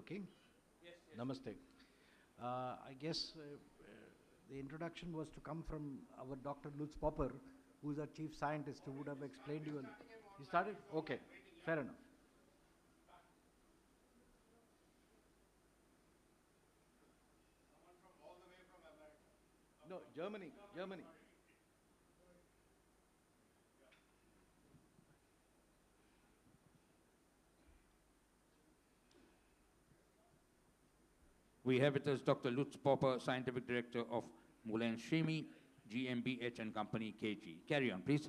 working? Yes. Namaste. I guess the introduction was to come from our Dr. Lutz Popper, who's our chief scientist, who would have explained you. You started? Okay, fair enough. Someone from all the way from America. No, Germany. We have with us Dr. Lutz Popper, Scientific Director of Muehlenchemie, GmBh and Company, KG. Carry on, please.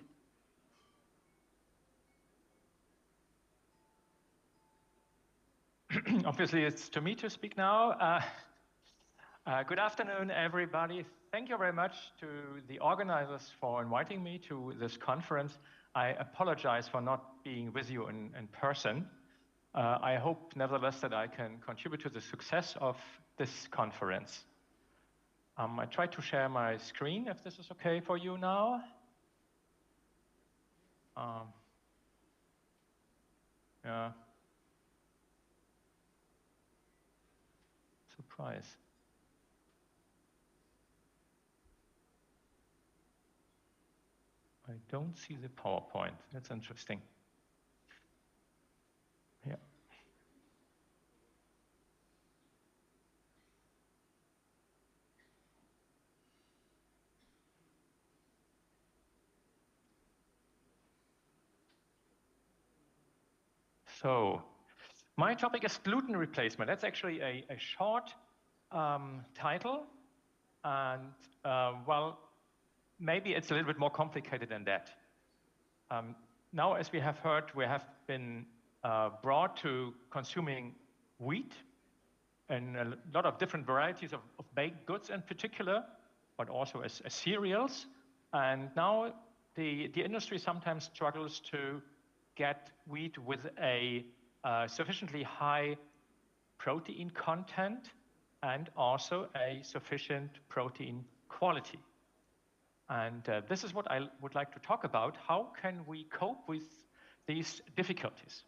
Obviously, it's to me to speak now. Good afternoon, everybody. Thank you very much to the organizers for inviting me to this conference. I apologize for not being with you in person. I hope, nevertheless, that I can contribute to the success of this conference. I try to share my screen, if this is okay for you now. Yeah. Surprise. I don't see the PowerPoint. That's interesting. Yeah. So, my topic is gluten replacement. That's actually a short title, and well, maybe it's a little bit more complicated than that. Now, as we have heard, we have been brought to consuming wheat and a lot of different varieties of baked goods in particular, but also as cereals. And now the industry sometimes struggles to get wheat with a sufficiently high protein content and also a sufficient protein quality. And this is what I would like to talk about. How can we cope with these difficulties?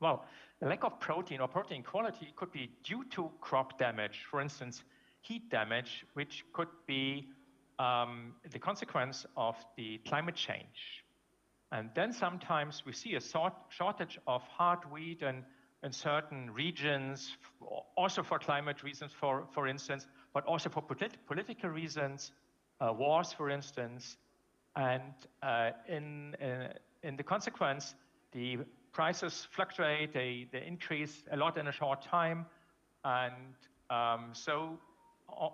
Well, the lack of protein or protein quality could be due to crop damage, for instance, heat damage, which could be the consequence of the climate change. And then sometimes we see a shortage of hard wheat in certain regions, also for climate reasons, for instance, but also for political reasons, wars, for instance. And in the consequence, the prices fluctuate, they increase a lot in a short time. And so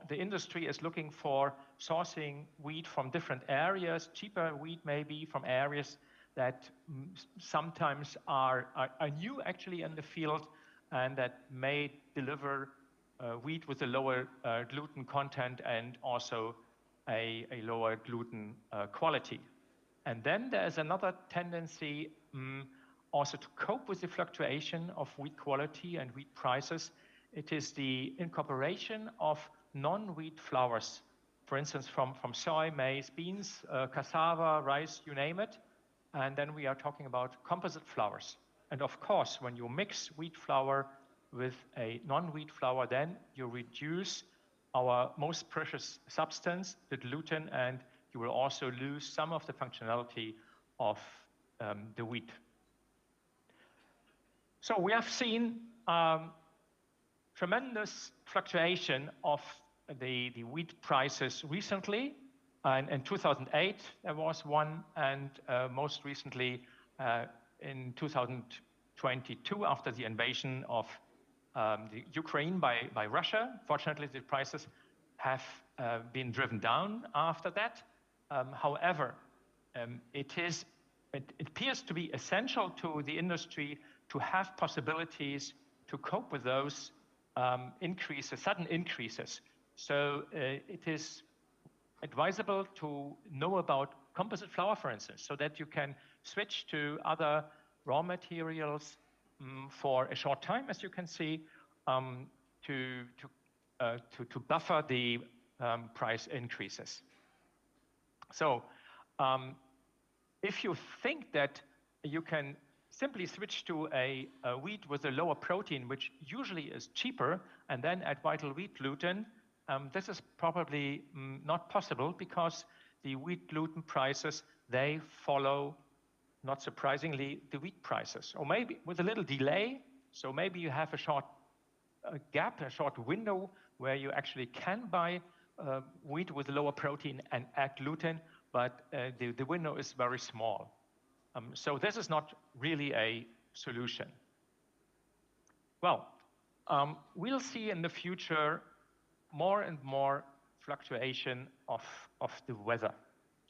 the industry is looking for sourcing wheat from different areas, cheaper wheat maybe from areas that sometimes are new actually in the field and that may deliver wheat with a lower gluten content and also a lower gluten quality. And then there's another tendency also to cope with the fluctuation of wheat quality and wheat prices. It is the incorporation of non-wheat flours, for instance, from soy, maize, beans, cassava, rice, you name it. And then we are talking about composite flours. And of course, when you mix wheat flour with a non-wheat flour, then you reduce our most precious substance, the gluten, and you will also lose some of the functionality of the wheat. So we have seen tremendous fluctuation of the wheat prices recently. And in 2008, there was one, and most recently in 2022, after the invasion of the Ukraine by Russia. Fortunately, the prices have been driven down after that. However, it appears to be essential to the industry to have possibilities to cope with those increases, sudden increases. So it is advisable to know about composite flour, for instance, so that you can switch to other raw materials for a short time, as you can see, to buffer the price increases. So if you think that you can simply switch to a wheat with a lower protein, which usually is cheaper, and then add vital wheat gluten, this is probably not possible because the wheat gluten prices, they follow, not surprisingly, the wheat prices. Or maybe with a little delay, so maybe you have a short gap, a short window where you actually can buy wheat with lower protein and add gluten, but the window is very small. So this is not really a solution. Well, we'll see in the future more and more fluctuation of the weather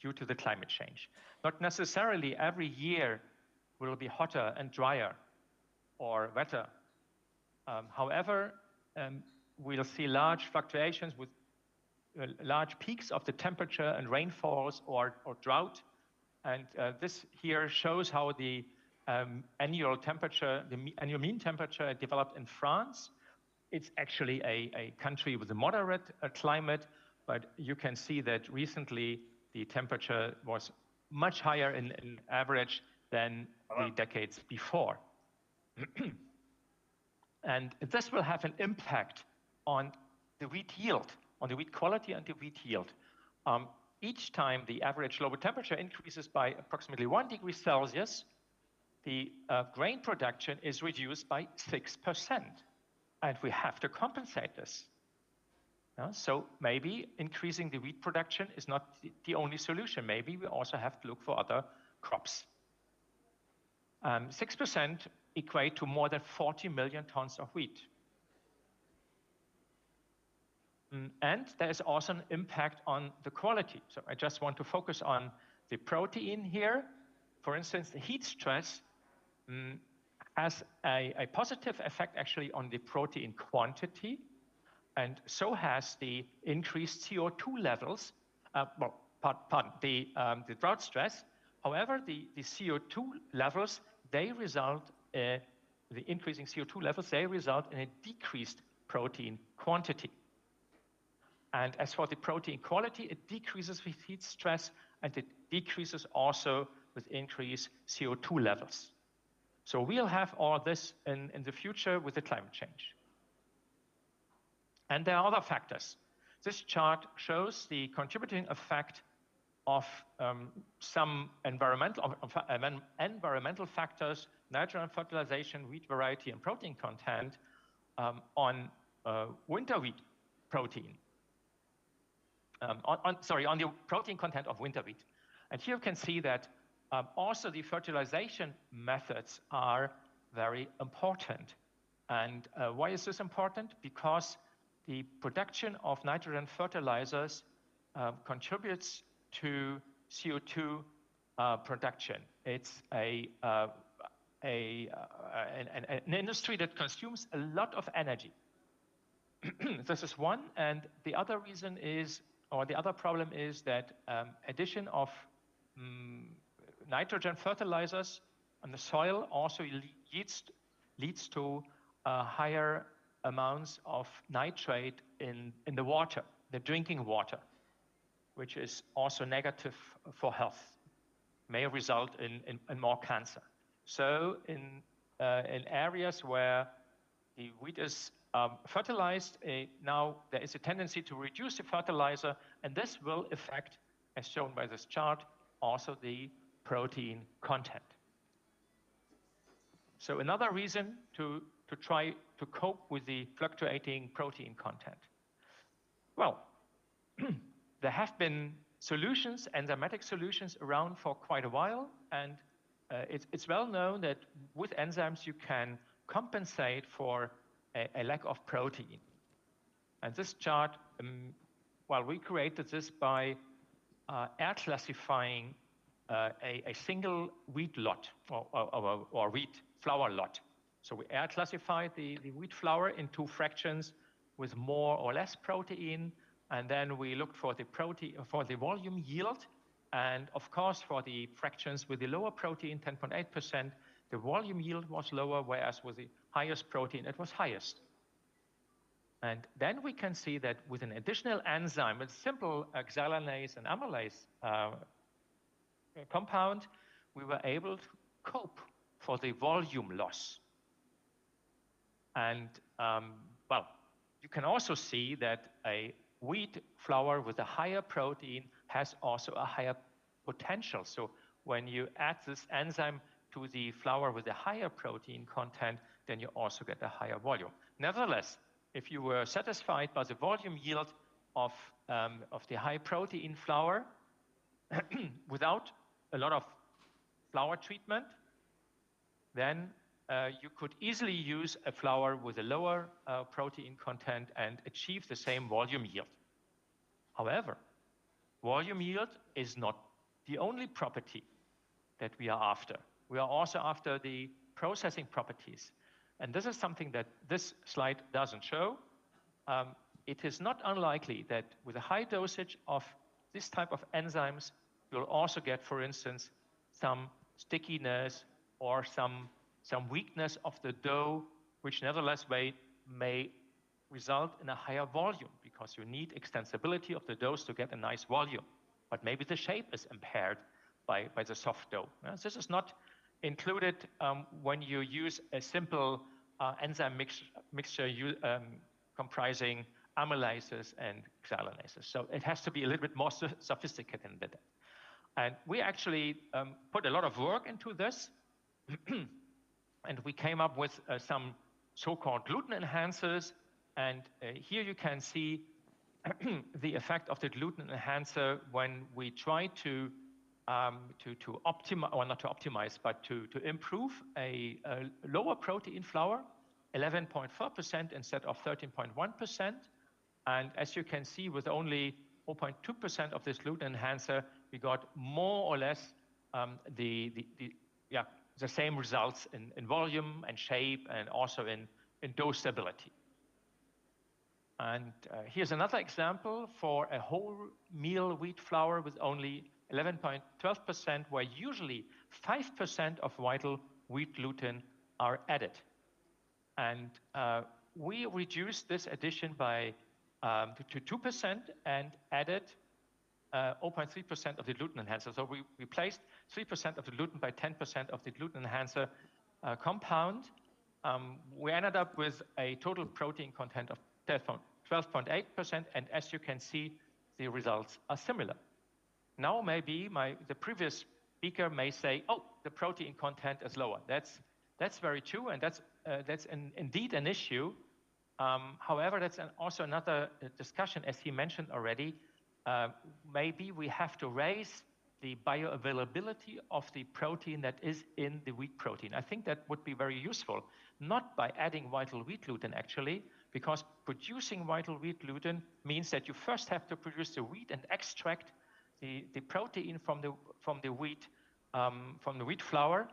due to the climate change. Not necessarily every year will be hotter and drier or wetter. However, we'll see large fluctuations with large peaks of the temperature and rainfalls or drought. And this here shows how the annual temperature, the annual mean temperature developed in France. It's actually a country with a moderate climate, but you can see that recently the temperature was much higher in average than the decades before. And this will have an impact on the wheat yield, on the wheat quality and the wheat yield. Each time the average global temperature increases by approximately 1 degree Celsius, the grain production is reduced by 6%. And we have to compensate this. So maybe increasing the wheat production is not the only solution. Maybe we also have to look for other crops. 6% equate to more than 40 million tons of wheat. And there is also an impact on the quality. So I just want to focus on the protein here. For instance, the heat stress has a positive effect actually on the protein quantity, and so has the increased CO2 levels, the drought stress. However, the CO2 levels, they result, the increasing CO2 levels, they result in a decreased protein quantity. And as for the protein quality, it decreases with heat stress, and it decreases also with increased CO2 levels. So we'll have all this in the future with the climate change. And there are other factors. This chart shows the contributing effect of some environmental factors, nitrogen fertilization, wheat variety, and protein content on winter wheat protein. On the protein content of winter wheat. And here you can see that also the fertilization methods are very important. And why is this important? Because the production of nitrogen fertilizers contributes to CO2 production. It's an industry that consumes a lot of energy. This is one, and the other reason is, or the other problem is that addition of nitrogen fertilizers on the soil also leads to higher amounts of nitrate in the water, the drinking water, which is also negative for health, may result in more cancer. So in areas where the wheat is fertilized, now there is a tendency to reduce the fertilizer, and this will affect, as shown by this chart, also the protein content. So another reason to try to cope with the fluctuating protein content. Well, there have been solutions, enzymatic solutions, around for quite a while, and it's well known that with enzymes you can compensate for a lack of protein. And this chart, we created this by air classifying a single wheat lot or wheat flour lot. So we air classified the wheat flour into fractions with more or less protein, and then we looked for the volume yield, and of course for the fractions with the lower protein, 10.8%, the volume yield was lower, whereas with the highest protein it was highest. And then we can see that with an additional enzyme, with simple xylanase and amylase compound, we were able to cope for the volume loss. And well, you can also see that a wheat flour with a higher protein has also a higher potential. So when you add this enzyme to the flour with a higher protein content, then you also get a higher volume. Nevertheless, if you were satisfied by the volume yield of the high protein flour without a lot of flour treatment, then you could easily use a flour with a lower protein content and achieve the same volume yield. However, volume yield is not the only property that we are after. We are also after the processing properties. And this is something that this slide doesn't show. It is not unlikely that with a high dosage of this type of enzymes, you'll also get, for instance, some stickiness or some weakness of the dough, which nevertheless may result in a higher volume, because you need extensibility of the dough to get a nice volume. But maybe the shape is impaired by the soft dough. This is not included when you use a simple enzyme mixture comprising amylases and xylanases. So it has to be a little bit more sophisticated than that. And we actually put a lot of work into this. And we came up with some so-called gluten enhancers. And here you can see the effect of the gluten enhancer when we try to optimize, or not to optimize, but to improve a lower protein flour, 11.4% instead of 13.1%. And as you can see, with only 0.2% of this gluten enhancer, we got more or less the same results in volume and shape, and also in dough stability. And here's another example for a whole meal wheat flour with only 11.12%, where usually 5% of vital wheat gluten are added. And we reduced this addition by to 2% and added 0.3% of the gluten enhancer. So we replaced 3% of the gluten by 10% of the gluten enhancer compound. We ended up with a total protein content of 12.8%, and as you can see, the results are similar. Now maybe the previous speaker may say, oh, the protein content is lower. That's very true, and that's indeed an issue. However, that's also another discussion, as he mentioned already. Maybe we have to raise the bioavailability of the protein that is in the wheat protein. I think that would be very useful, not by adding vital wheat gluten actually, because producing vital wheat gluten means that you first have to produce the wheat and extract the protein from the wheat flour,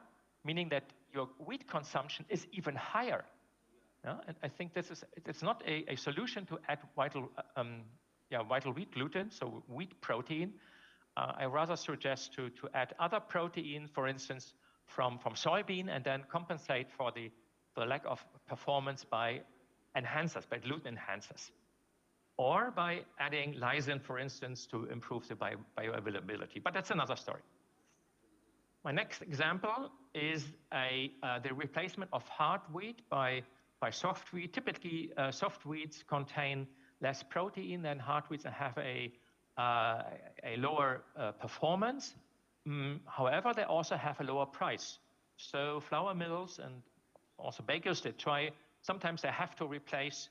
meaning that your wheat consumption is even higher. Yeah? And I think it's not a solution to add vital wheat gluten, so wheat protein. I rather suggest to add other protein, for instance, from soybean, and then compensate for the lack of performance by enhancers, by gluten enhancers, or by adding lysine, for instance, to improve the bioavailability. But that's another story. My next example is the replacement of hard wheat by soft wheat. Typically, soft wheats contain less protein than hard wheats and have a lower performance. However, they also have a lower price. So flour mills and also bakers, sometimes they have to replace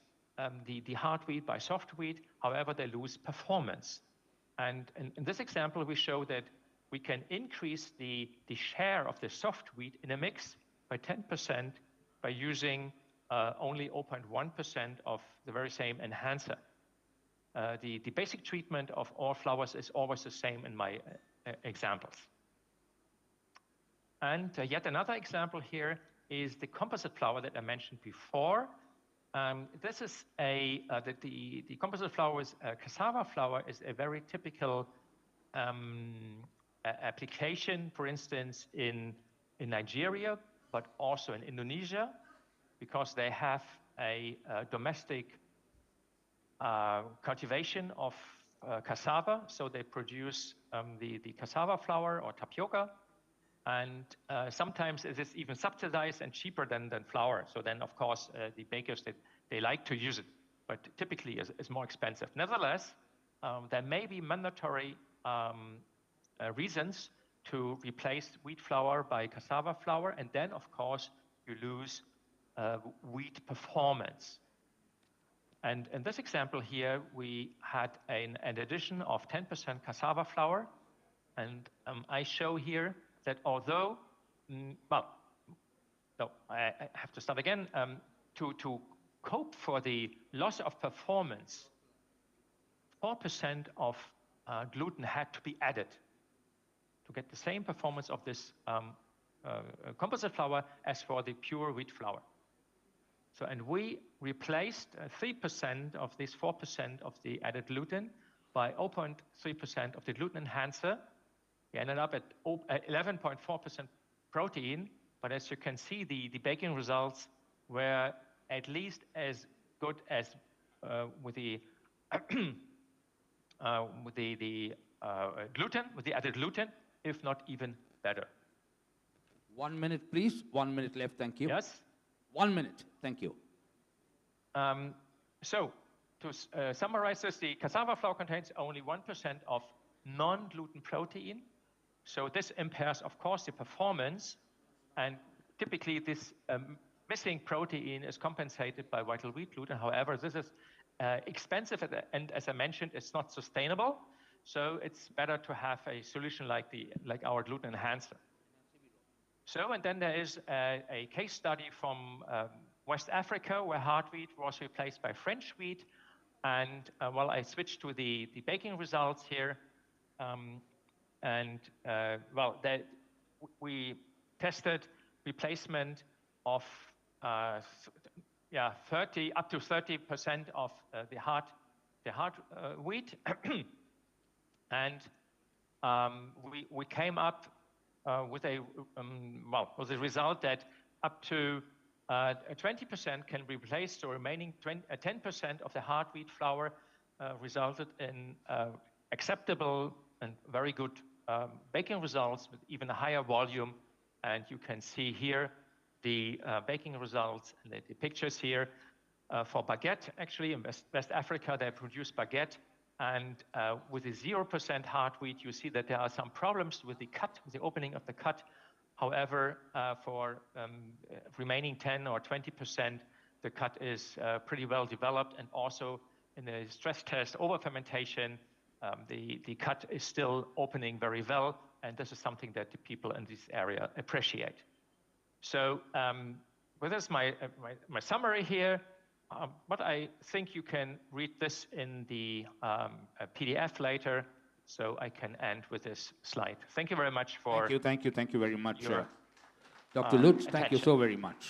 the hard wheat by soft wheat. However, they lose performance. And in this example, we show that we can increase the share of the soft wheat in a mix by 10% by using only 0.1% of the very same enhancer. The basic treatment of all flours is always the same in my examples. And yet another example here is the composite flour that I mentioned before. This is the composite flour is cassava flour is a very typical application, for instance, in Nigeria, but also in Indonesia, because they have a domestic cultivation of cassava. So they produce the cassava flour or tapioca, And sometimes it is even subsidized and cheaper than flour. So then, of course, the bakers, they like to use it, but typically is more expensive. Nevertheless, there may be mandatory reasons to replace wheat flour by cassava flour, and then, of course, you lose wheat performance. And in this example here, we had an addition of 10% cassava flour, and I show here that although, I have to start again, to cope for the loss of performance, 4% of gluten had to be added to get the same performance of this composite flour as for the pure wheat flour. So, and we replaced 3% of this 4% of the added gluten by 0.3% of the gluten enhancer. We ended up at 11.4% protein, but as you can see, the baking results were at least as good as with the gluten, with the added gluten, if not even better. 1 minute, please. 1 minute left. Thank you. Yes. 1 minute. Thank you. So, to summarize this, the cassava flour contains only 1% of non-gluten protein. So this impairs, of course, the performance. And typically, this missing protein is compensated by vital wheat gluten. However, this is expensive, and as I mentioned, it's not sustainable. So it's better to have a solution like our gluten enhancer. So, and then there is a case study from West Africa where hard wheat was replaced by French wheat. And I switched to the baking results here. We tested replacement of 30 up to 30% of the hard wheat, and we came up with a result that up to 20% can replace the remaining 10% of the hard wheat flour, resulted in acceptable and very good baking results with even a higher volume. And you can see here the baking results and the pictures here for baguette. Actually, in West Africa, they produce baguette. And with the 0% hard wheat, you see that there are some problems with the cut, with the opening of the cut. However, for remaining 10 or 20%, the cut is pretty well developed. And also in the stress test over fermentation, the cut is still opening very well. And this is something that the people in this area appreciate. So with this, my summary here. But I think you can read this in the PDF later, so I can end with this slide. Thank you very much for Thank you very much. your Dr. Lutz, thank you attention. so very much.